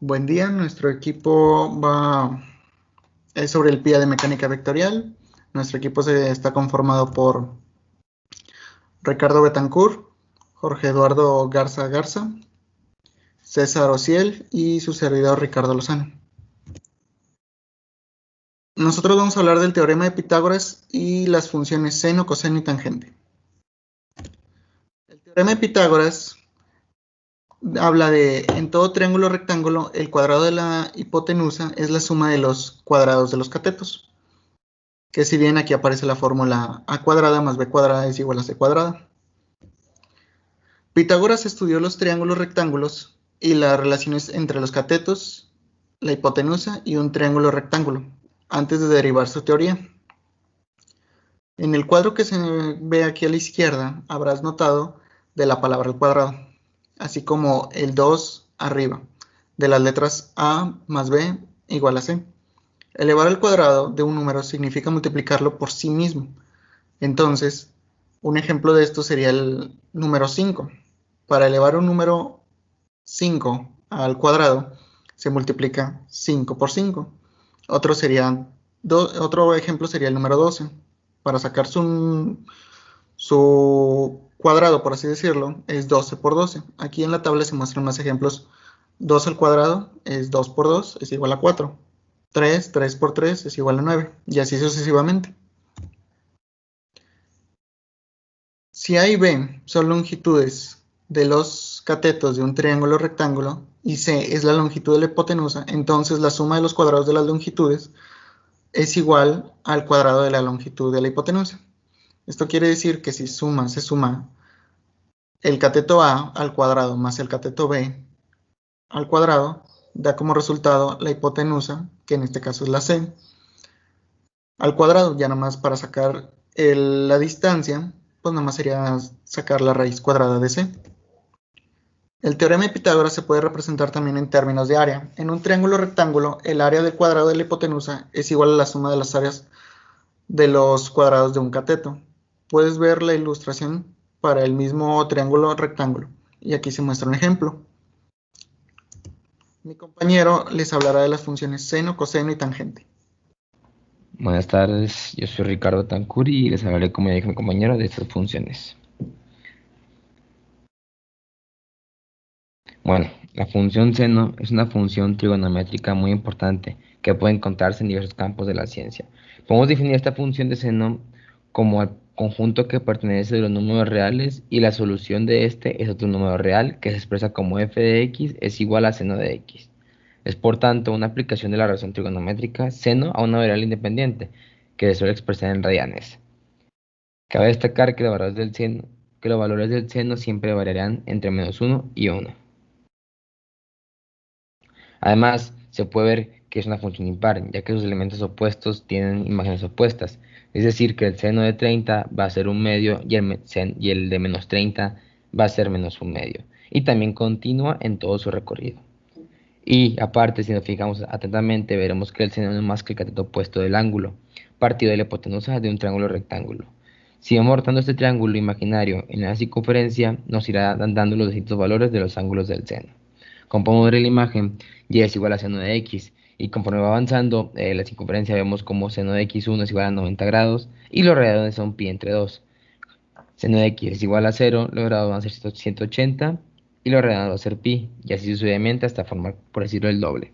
Buen día, nuestro equipo es sobre el PIA de mecánica vectorial. Nuestro equipo está conformado por Ricardo Betancourt, Jorge Eduardo Garza Garza, César Ociel y su servidor Ricardo Lozano. Nosotros vamos a hablar del teorema de Pitágoras y las funciones seno, coseno y tangente. El teorema de Pitágoras habla de, en todo triángulo rectángulo, el cuadrado de la hipotenusa es la suma de los cuadrados de los catetos. Que si bien aquí aparece la fórmula a cuadrada más b cuadrada es igual a c cuadrada. Pitágoras estudió los triángulos rectángulos y las relaciones entre los catetos, la hipotenusa y un triángulo rectángulo, antes de derivar su teoría. En el cuadro que se ve aquí a la izquierda, habrás notado de la palabra al cuadrado, así como el 2 arriba, de las letras a más b igual a c. Elevar al cuadrado de un número significa multiplicarlo por sí mismo. Entonces, un ejemplo de esto sería el número 5. Para elevar un número 5 al cuadrado, se multiplica 5 por 5. Otro ejemplo sería el número 12. Para sacar su cuadrado, por así decirlo, es 12 por 12. Aquí en la tabla se muestran más ejemplos. 2 al cuadrado es 2 por 2, es igual a 4. 3 por 3 es igual a 9. Y así sucesivamente. Si A y B son longitudes de los catetos de un triángulo rectángulo y C es la longitud de la hipotenusa, entonces la suma de los cuadrados de las longitudes es igual al cuadrado de la longitud de la hipotenusa. Esto quiere decir que si se suma el cateto A al cuadrado más el cateto B al cuadrado, da como resultado la hipotenusa, que en este caso es la C, al cuadrado. Ya nomás para sacar la distancia, pues nada más sería sacar la raíz cuadrada de C. El teorema de Pitágoras se puede representar también en términos de área. En un triángulo rectángulo, el área del cuadrado de la hipotenusa es igual a la suma de las áreas de los cuadrados de un cateto. Puedes ver la ilustración para el mismo triángulo rectángulo. Y aquí se muestra un ejemplo. Mi compañero les hablará de las funciones seno, coseno y tangente. Buenas tardes, yo soy Ricardo Tancuri y les hablaré, como ya dijo mi compañero, de estas funciones. Bueno, la función seno es una función trigonométrica muy importante que puede encontrarse en diversos campos de la ciencia. Podemos definir esta función de seno como el conjunto que pertenece de los números reales y la solución de este es otro número real que se expresa como f de x es igual a seno de x. Es por tanto una aplicación de la relación trigonométrica seno a una variable independiente que se suele expresar en radianes. Cabe destacar que los valores del seno siempre variarán entre -1 y 1. Además, se puede ver que es una función impar, ya que sus elementos opuestos tienen imágenes opuestas. Es decir, que el seno de 30 va a ser un medio y el de -30 va a ser -1 medio. Y también continúa en todo su recorrido. Y aparte, si nos fijamos atentamente, veremos que el seno no es más que el cateto opuesto del ángulo, partido de la hipotenusa de un triángulo rectángulo. Si vamos rotando este triángulo imaginario en la circunferencia, nos irá dando los distintos valores de los ángulos del seno. Como podemos ver en la imagen, y es igual a seno de x, y conforme va avanzando la circunferencia vemos como seno de x1 es igual a 90 grados, y los radianes son pi entre 2. Seno de x es igual a 0, los grados van a ser 180, y los radianes van a ser pi, y así sucesivamente hasta formar, por decirlo, el doble.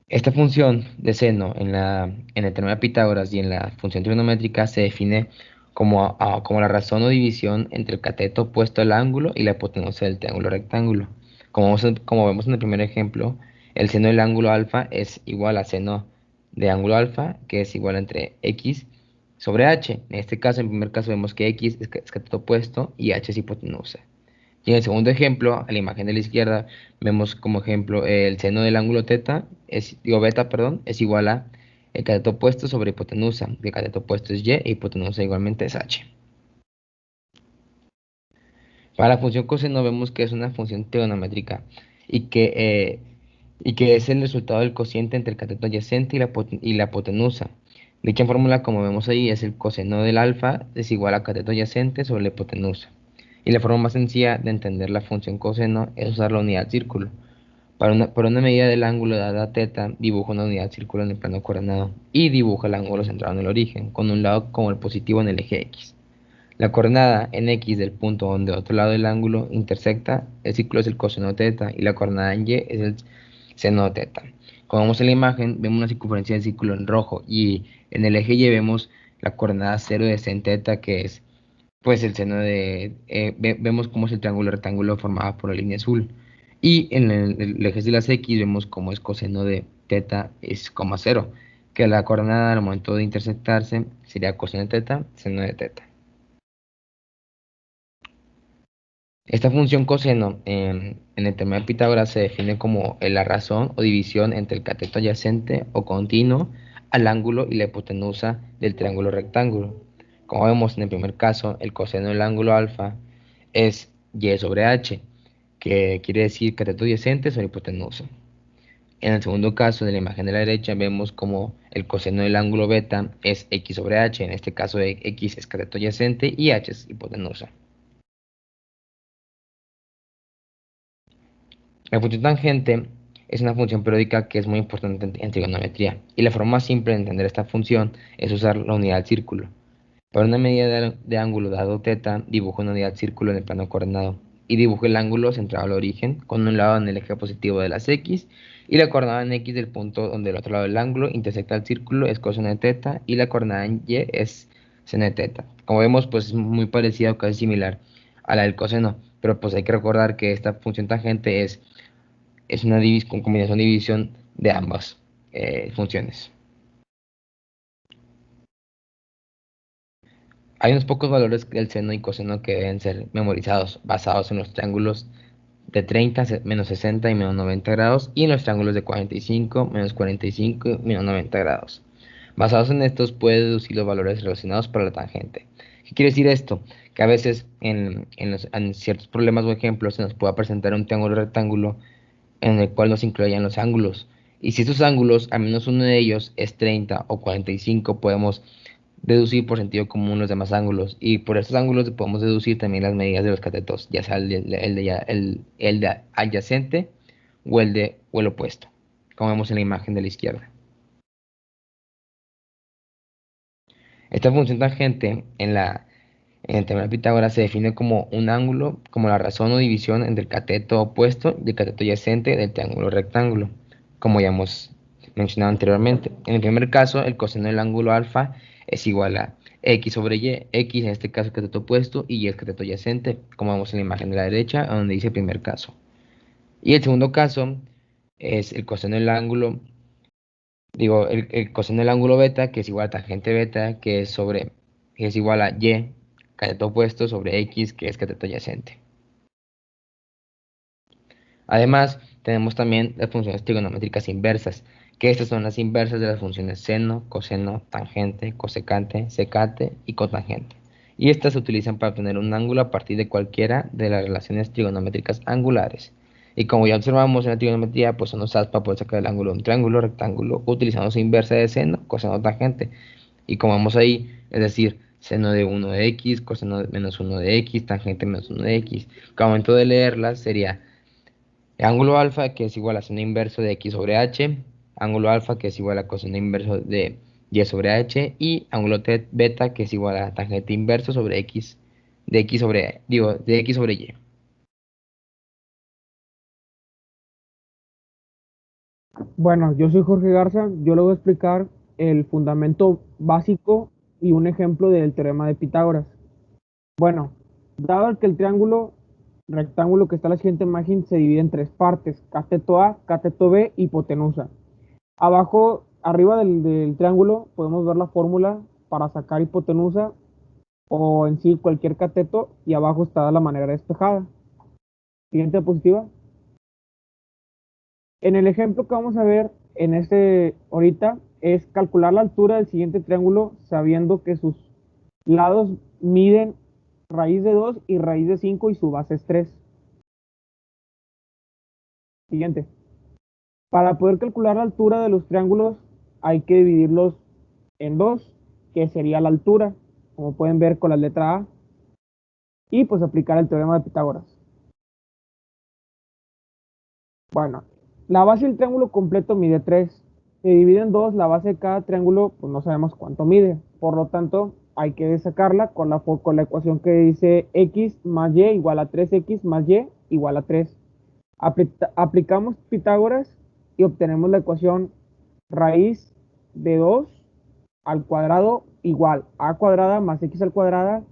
Esta función de seno en el teorema de Pitágoras y en la función trigonométrica se define como la razón o división entre el cateto opuesto al ángulo y la hipotenusa del triángulo rectángulo. Como vemos en el primer ejemplo, el seno del ángulo alfa es igual a seno de ángulo alfa, que es igual entre x sobre h. En este caso, en el primer caso, vemos que x es cateto opuesto y h es hipotenusa. Y en el segundo ejemplo, a la imagen de la izquierda, vemos como ejemplo el seno del ángulo beta, perdón, es igual a el cateto opuesto sobre hipotenusa. El cateto opuesto es y e hipotenusa igualmente es h. Para la función coseno vemos que es una función trigonométrica y que es el resultado del cociente entre el cateto adyacente y la hipotenusa. Dicha fórmula, como vemos ahí, es el coseno del alfa es igual a cateto adyacente sobre la hipotenusa. Y la forma más sencilla de entender la función coseno es usar la unidad círculo. Para una medida del ángulo dada θ, dibuja una unidad círculo en el plano coordenado y dibuja el ángulo centrado en el origen, con un lado como el positivo en el eje X. La coordenada en X del punto donde otro lado del ángulo intersecta el círculo es el coseno de θ y la coordenada en Y es el seno de θ. Como vemos en la imagen, vemos una circunferencia del círculo en rojo y en el eje Y vemos la coordenada 0 de sen θ, que es pues el seno de... vemos cómo es el triángulo rectángulo formado por la línea azul. Y en el eje de las X vemos cómo es coseno de θ es 0, que la coordenada al momento de intersectarse sería coseno de θ, seno de θ. Esta función coseno en el teorema de Pitágoras se define como la razón o división entre el cateto adyacente o continuo al ángulo y la hipotenusa del triángulo rectángulo. Como vemos en el primer caso, el coseno del ángulo alfa es y sobre h, que quiere decir cateto adyacente sobre hipotenusa. En el segundo caso, de la imagen de la derecha, vemos como el coseno del ángulo beta es x sobre h. En este caso, x es cateto adyacente y h es hipotenusa. La función tangente es una función periódica que es muy importante en trigonometría, y la forma más simple de entender esta función es usar la unidad del círculo. Para una medida de ángulo dado θ, dibujo una unidad círculo en el plano coordenado y dibujo el ángulo centrado al origen con un lado en el eje positivo de las X y la coordenada en X del punto donde el otro lado del ángulo intersecta el círculo es coseno de θ y la coordenada en Y es seno de θ. Como vemos, pues es muy parecida o casi similar a la del coseno, pero pues hay que recordar que esta función tangente es una combinación de división de ambas funciones. Hay unos pocos valores del seno y coseno que deben ser memorizados, basados en los triángulos de 30, menos 60 y menos 90 grados, y en los triángulos de 45, menos 45 y menos 90 grados. Basados en estos, puede deducir los valores relacionados para la tangente. ¿Qué quiere decir esto? Que a veces en ciertos problemas o ejemplos se nos puede presentar un triángulo rectángulo en el cual nos incluyan los ángulos. Y si estos ángulos, al menos uno de ellos, es 30 o 45, podemos deducir por sentido común los demás ángulos. Y por estos ángulos podemos deducir también las medidas de los catetos, ya sea el de adyacente o el opuesto, como vemos en la imagen de la izquierda. Esta función tangente en el teorema de Pitágoras se define como un ángulo, como la razón o división entre el cateto opuesto y el cateto adyacente del triángulo rectángulo, como ya hemos mencionado anteriormente. En el primer caso, el coseno del ángulo alfa es igual a x sobre y, x en este caso es cateto opuesto y es cateto adyacente, como vemos en la imagen de la derecha, donde dice primer caso. Y el segundo caso es el coseno del ángulo, el coseno del ángulo beta, que es igual a tangente beta, que es igual a y, cateto opuesto sobre x, que es cateto adyacente. Además, tenemos también las funciones trigonométricas inversas, que estas son las inversas de las funciones seno, coseno, tangente, cosecante, secante y cotangente. Y estas se utilizan para obtener un ángulo a partir de cualquiera de las relaciones trigonométricas angulares. Y como ya observamos en la trigonometría, pues son usadas para poder sacar el ángulo de un triángulo rectángulo utilizando su inversa de seno, coseno, tangente. Y como vemos ahí, es decir, seno de 1 de x, coseno de menos 1 de x, tangente menos 1 de x. Que al momento de leerlas sería ángulo alfa, que es igual a seno inverso de x sobre h, ángulo alfa, que es igual a coseno inverso de y sobre h, y ángulo beta, que es igual a tangente inverso sobre x, de x sobre y. Bueno, yo soy Jorge Garza, yo le voy a explicar el fundamento básico y un ejemplo del teorema de Pitágoras. Bueno, dado que el triángulo rectángulo que está en la siguiente imagen se divide en tres partes, cateto A, cateto B, hipotenusa. Abajo, arriba del triángulo, podemos ver la fórmula para sacar hipotenusa o en sí cualquier cateto, y abajo está la manera despejada. Siguiente diapositiva. En el ejemplo que vamos a ver en este ahorita es calcular la altura del siguiente triángulo sabiendo que sus lados miden raíz de 2 y raíz de 5 y su base es 3. Siguiente. Para poder calcular la altura de los triángulos hay que dividirlos en dos, que sería la altura, como pueden ver con la letra A. y pues aplicar el teorema de Pitágoras. Bueno, la base del triángulo completo mide 3. Se divide en 2, la base de cada triángulo, pues no sabemos cuánto mide. Por lo tanto, hay que sacarla con la ecuación que dice x más y igual a 3x más y igual a 3. Aplicamos Pitágoras y obtenemos la ecuación raíz de 2 al cuadrado igual a cuadrada más x al cuadrada.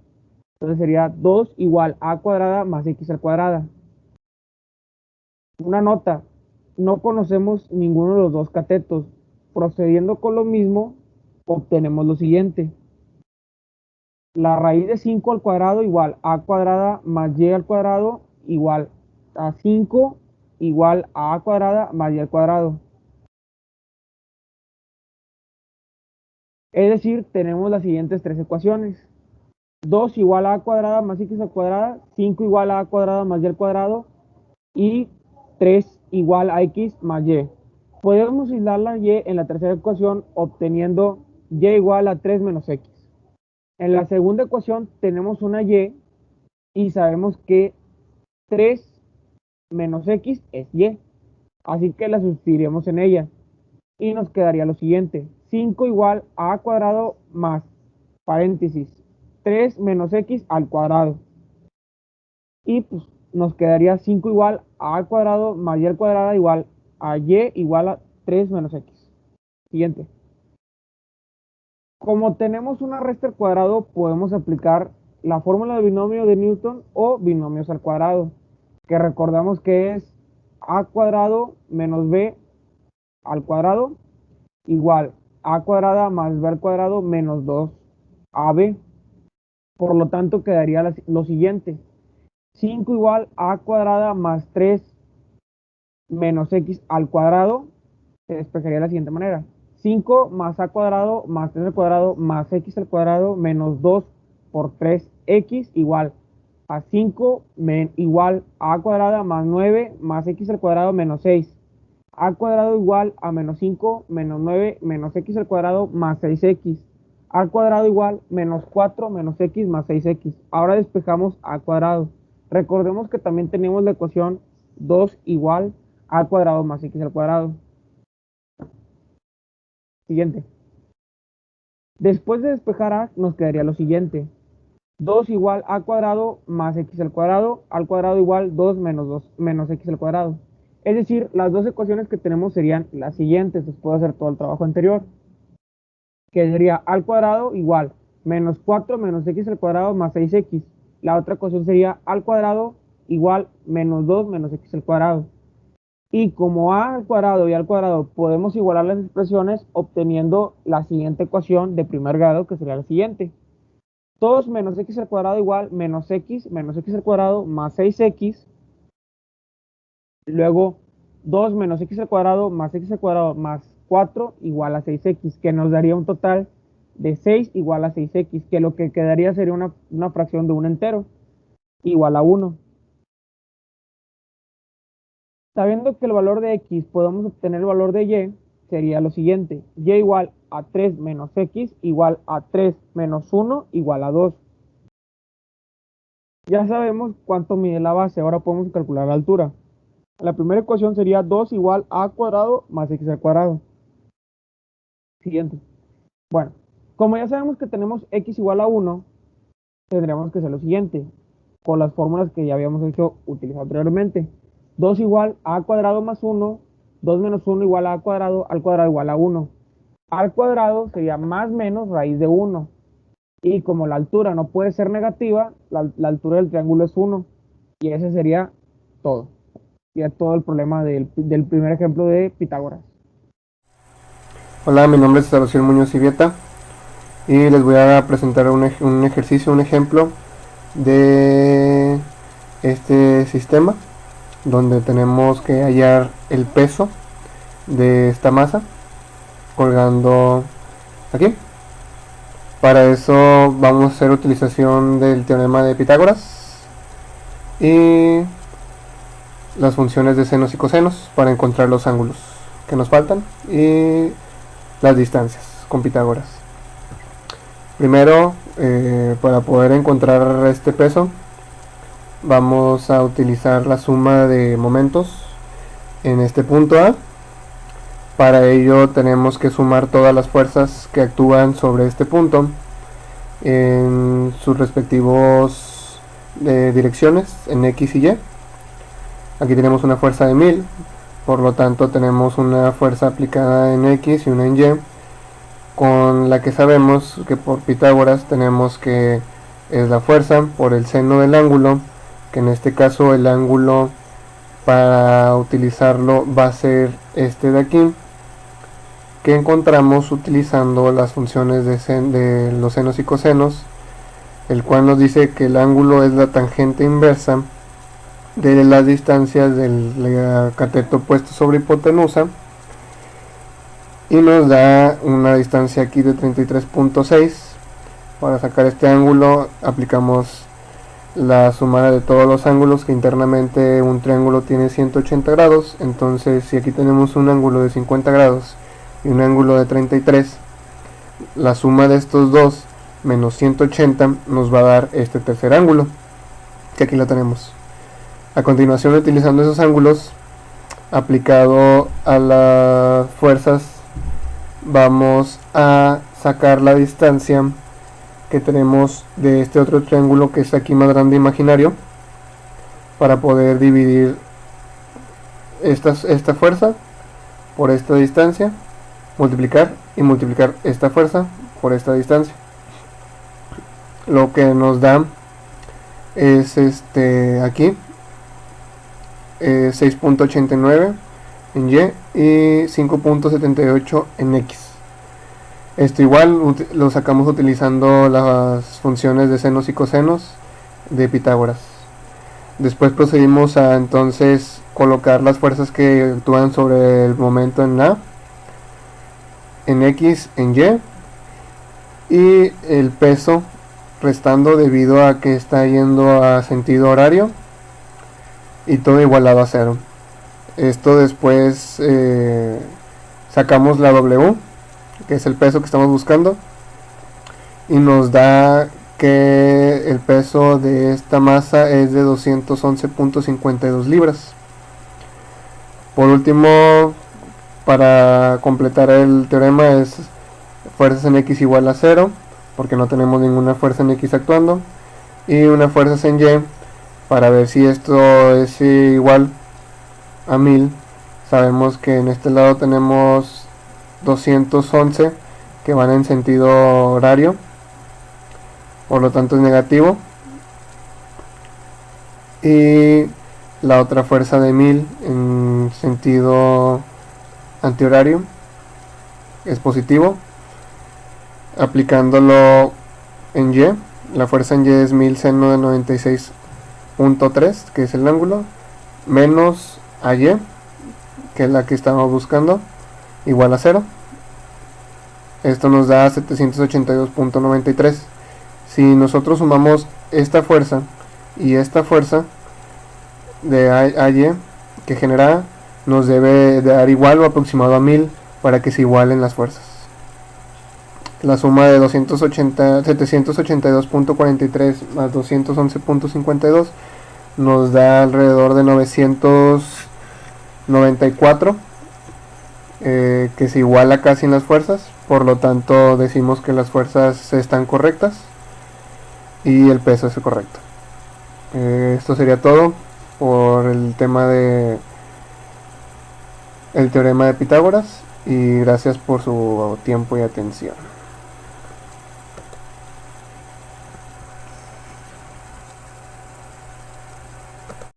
Entonces sería 2 igual a cuadrada más x al cuadrada. Una nota, no conocemos ninguno de los dos catetos. Procediendo con lo mismo, obtenemos lo siguiente. La raíz de 5 al cuadrado igual a cuadrada más y al cuadrado igual a 5 igual a cuadrada más y al cuadrado. Es decir, tenemos las siguientes tres ecuaciones. 2 igual a cuadrada más x al cuadrada, 5 igual a cuadrada más y al cuadrado y 3 igual a x más y. Podemos aislar la y en la tercera ecuación obteniendo y igual a 3 menos x. En la segunda ecuación tenemos una y sabemos que 3 menos x es y. Así que la sustituiremos en ella. Y nos quedaría lo siguiente. 5 igual a cuadrado más, paréntesis, 3 menos x al cuadrado. Y pues nos quedaría 5 igual a cuadrado más y al cuadrado igual a y igual a 3 menos x. Siguiente. Como tenemos una resta al cuadrado, podemos aplicar la fórmula de binomio de Newton o binomios al cuadrado, que recordamos que es a cuadrado menos b al cuadrado igual a cuadrada más b al cuadrado menos 2ab. Por lo tanto, quedaría lo siguiente. 5 igual a cuadrada más 3 menos x al cuadrado se expresaría de la siguiente manera. 5 más a cuadrado más 3 al cuadrado más x al cuadrado menos 2 por 3x igual a 5 igual a cuadrada más 9 más x al cuadrado menos 6. A cuadrado igual a menos 5 menos 9 menos x al cuadrado más 6x. Al cuadrado igual menos 4 menos x más 6x. Ahora despejamos a cuadrado. Recordemos que también tenemos la ecuación 2 igual a cuadrado más x al cuadrado. Siguiente. Después de despejar a, nos quedaría lo siguiente. 2 igual a cuadrado más x al cuadrado igual 2 menos x al cuadrado. Es decir, las dos ecuaciones que tenemos serían las siguientes. Después de hacer todo el trabajo anterior. Que sería al cuadrado igual menos 4 menos x al cuadrado más 6x. La otra ecuación sería al cuadrado igual menos 2 menos x al cuadrado. Y como a al cuadrado y al cuadrado podemos igualar las expresiones obteniendo la siguiente ecuación de primer grado, que sería la siguiente. 2 menos x al cuadrado igual menos x al cuadrado más 6x. Luego 2 menos x al cuadrado más x al cuadrado más 4 igual a 6x, que nos daría un total de 6 igual a 6x, que lo que quedaría sería una fracción de un entero, igual a 1. Sabiendo que el valor de x podemos obtener el valor de y, sería lo siguiente. Y igual a 3 menos x igual a 3 menos 1 igual a 2. Ya sabemos cuánto mide la base, ahora podemos calcular la altura. La primera ecuación sería 2 igual a cuadrado más x al cuadrado. Siguiente. Bueno, como ya sabemos que tenemos x igual a 1, tendríamos que hacer lo siguiente, con las fórmulas que ya habíamos utilizado anteriormente. 2 igual a a cuadrado más 1, 2 menos 1 igual a cuadrado, al cuadrado igual a 1. Al cuadrado sería más menos raíz de 1. Y como la altura no puede ser negativa, la altura del triángulo es 1. Y ese sería todo. Y es todo el problema del primer ejemplo de Pitágoras. Hola, mi nombre es Sebastián Muñoz Ibieta y les voy a presentar un ejercicio, un ejemplo de este sistema donde tenemos que hallar el peso de esta masa colgando aquí. Para eso vamos a hacer utilización del teorema de Pitágoras y las funciones de senos y cosenos para encontrar los ángulos que nos faltan y las distancias con Pitágoras. Primero, para poder encontrar este peso, vamos a utilizar la suma de momentos en este punto A. Para ello tenemos que sumar todas las fuerzas que actúan sobre este punto en sus respectivos direcciones, en X y Y. Aquí tenemos una fuerza de 1000, por lo tanto tenemos una fuerza aplicada en X y una en Y, con la que sabemos que por Pitágoras tenemos que es la fuerza por el seno del ángulo, que en este caso el ángulo para utilizarlo va a ser este de aquí, que encontramos utilizando las funciones de los senos y cosenos, el cual nos dice que el ángulo es la tangente inversa de las distancias del cateto puesto sobre hipotenusa, y nos da una distancia aquí de 33.6. Para sacar este ángulo aplicamos la sumada de todos los ángulos, que internamente un triángulo tiene 180 grados. Entonces, si aquí tenemos un ángulo de 50 grados y un ángulo de 33, la suma de estos dos menos 180 nos va a dar este tercer ángulo, que aquí lo tenemos. A continuación, utilizando esos ángulos aplicado a las fuerzas, vamos a sacar la distancia que tenemos de este otro triángulo que es aquí más grande imaginario, para poder dividir esta fuerza por esta distancia, multiplicar y multiplicar esta fuerza por esta distancia. Lo que nos da es aquí 6.89 en Y y 5.78 en X. Esto igual lo sacamos utilizando las funciones de senos y cosenos de Pitágoras. Después procedimos a entonces colocar las fuerzas que actúan sobre el momento en A, en X, en Y, y el peso restando debido a que está yendo a sentido horario, y todo igualado a 0. Esto después sacamos la W, que es el peso que estamos buscando, y nos da que el peso de esta masa es de 211.52 libras. Por último, para completar el teorema, es fuerzas en X igual a 0, porque no tenemos ninguna fuerza en X actuando, y una fuerza en Y para ver si esto es igual a 1000. Sabemos que en este lado tenemos 211 que van en sentido horario, por lo tanto es negativo, y la otra fuerza de 1000 en sentido antihorario es positivo. Aplicándolo en Y, la fuerza en Y es 1000 seno de 96.3, que es el ángulo, menos AY, que es la que estamos buscando, igual a 0. Esto nos da 782.93. Si nosotros sumamos esta fuerza y esta fuerza de AY que genera, nos debe dar igual o aproximado a 1000 para que se igualen las fuerzas. La suma de 782.43 más 211.52 nos da alrededor de 994, que se iguala casi en las fuerzas. Por lo tanto, decimos que las fuerzas están correctas y el peso es correcto. Esto sería todo por el tema de el teorema de Pitágoras, y gracias por su tiempo y atención.